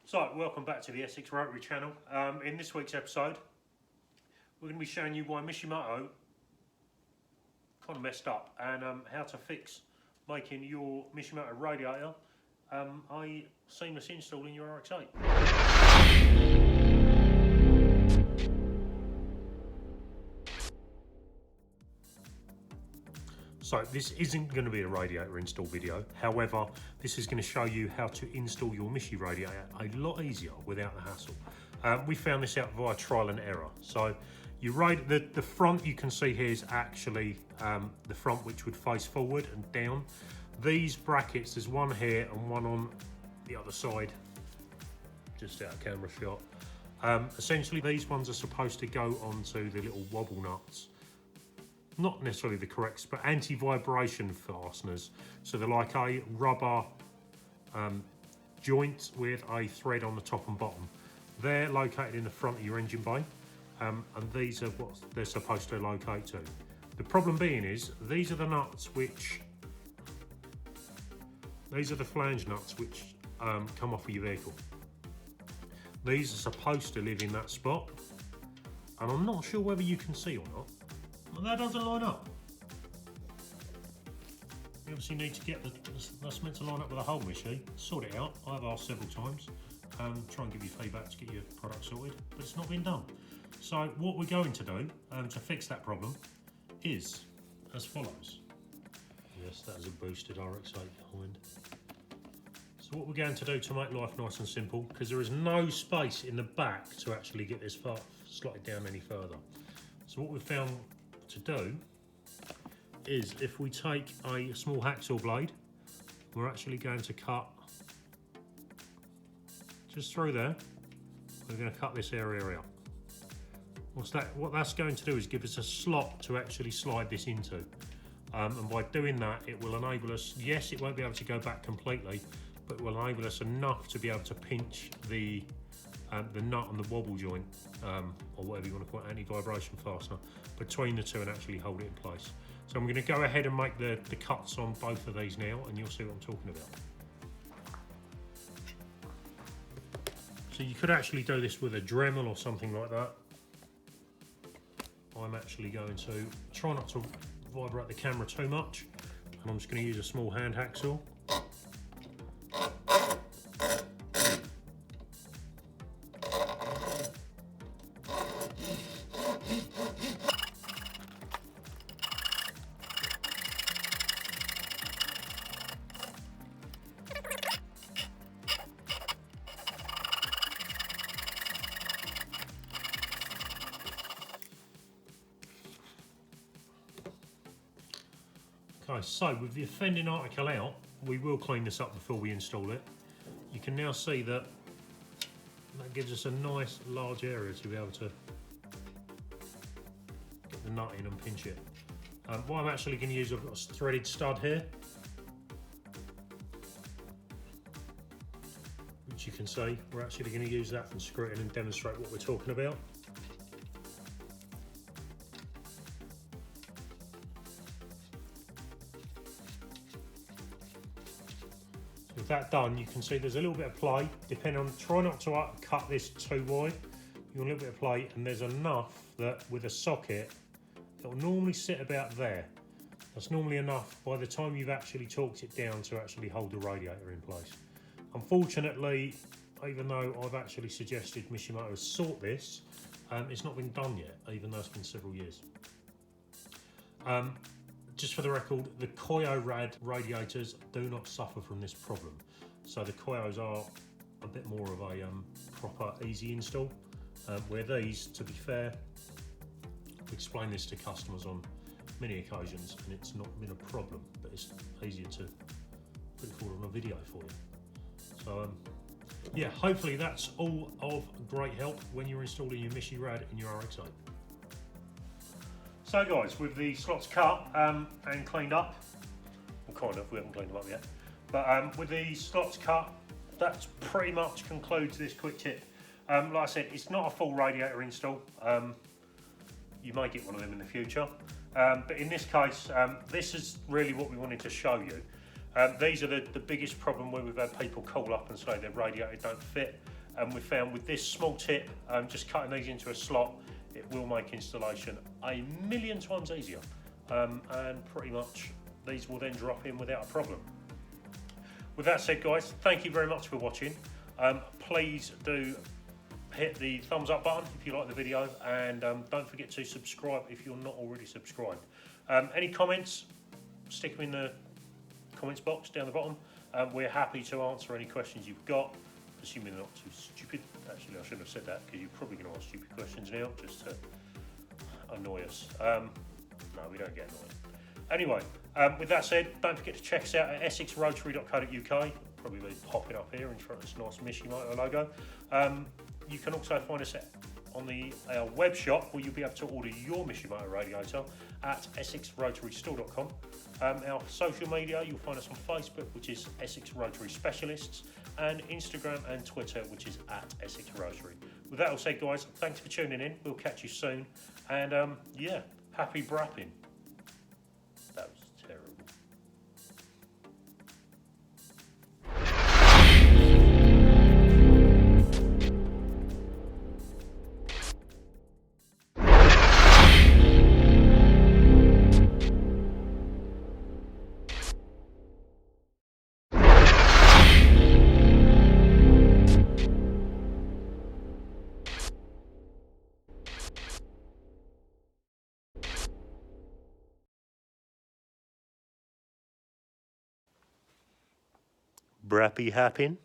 So, welcome back to the Essex Rotary channel. In this week's episode, we're going to be showing you why Mishimoto kind of messed up and how to fix making your Mishimoto Radiator a seamless install in your RX-8. So this isn't going to be a radiator install video, however this is going to show you how to install your Misi Radiator a lot easier without the hassle. We found this out via trial and error. So the front you can see here is actually the front which would face forward and down. These brackets, there's one here and one on the other side, just out of camera shot. Essentially these ones are supposed to go onto the little wobble nuts. Not necessarily the correct, but anti-vibration fasteners. So they're like a rubber joint with a thread on the top and bottom. They're located in the front of your engine bay, and these are what they're supposed to locate to. The problem being is, these are the nuts which, these are the flange nuts which come off of your vehicle. These are supposed to live in that spot, and I'm not sure whether you can see or not. Well, that doesn't line up. You obviously need to get that's meant to line up with a hole machine. Sort it out. I've asked several times. Try and give you feedback to get your product sorted, but it's not been done. So what we're going to do to fix that problem is as follows. Yes, that is a boosted RX-8 behind. So what we're going to do to make life nice and simple, because there is no space in the back to actually get this far slotted down any further. So what we've found to do is, if we take a small hacksaw blade, we're actually going to cut just through there. We're going to cut this area out. What that's going to do is give us a slot to actually slide this into, and by doing that it will enable us, yes, it won't be able to go back completely, but it will enable us enough to be able to pinch the nut and the wobble joint, or whatever you want to call it, anti-vibration fastener, between the two and actually hold it in place. So I'm going to go ahead and make the cuts on both of these now, and you'll see what I'm talking about. So you could actually do this with a Dremel or something like that. I'm actually going to try not to vibrate the camera too much, and I'm just going to use a small hand hacksaw. Okay, so with the offending article out, we will clean this up before we install it. You can now see that gives us a nice large area to be able to get the nut in and pinch it. What I'm actually going to use, I've got a threaded stud here, which you can see. We're actually going to use that and screw it in and demonstrate what we're talking about. With that done, you can see there's a little bit of play, depending on, try not to cut this too wide. You want a little bit of play, and there's enough that with a socket, it'll normally sit about there. That's normally enough by the time you've actually torqued it down to actually hold the radiator in place. Unfortunately, even though I've actually suggested Mishimoto sort this, it's not been done yet, even though it's been several years. Just for the record, the Koyo Rad radiators do not suffer from this problem. So the Koyos are a bit more of a proper easy install, where these, to be fair, we explain this to customers on many occasions and it's not been a problem, but it's easier to put it forward on a video for you. So yeah, hopefully that's all of great help when you're installing your Misi Rad in your RX-8. So guys, with the slots cut and cleaned up, well, kind of, we haven't cleaned them up yet, but with the slots cut, that pretty much concludes this quick tip. Like I said, it's not a full radiator install. You may get one of them in the future, but in this case, this is really what we wanted to show you. These are the biggest problem where we've had people call up and say their radiator don't fit. and we found with this small tip, just cutting these into a slot, it will make installation a million times easier, and pretty much these will then drop in without a problem. With that said, guys, thank you very much for watching. Please do hit the thumbs up button if you like the video, and don't forget to subscribe if you're not already subscribed. Any comments, stick them in the comments box down the bottom. We're happy to answer any questions you've got, assuming they're not too stupid. Actually, I shouldn't have said that, because you're probably going to ask stupid questions now just to annoy us. No, we don't get annoyed. Anyway, with that said, don't forget to check us out at essexrotary.co.uk. Probably be popping up here in front of this nice Mishimoto logo. You can also find us on our web shop, where you'll be able to order your Mishimoto radiator at essexrotarystore.com. Our social media, you'll find us on Facebook, which is Essex Rotary Specialists, and Instagram and Twitter, which is at Essex Rotary. With that all said, guys, thanks for tuning in. We'll catch you soon, and yeah, happy brapping. That was terrible. Brappy happen.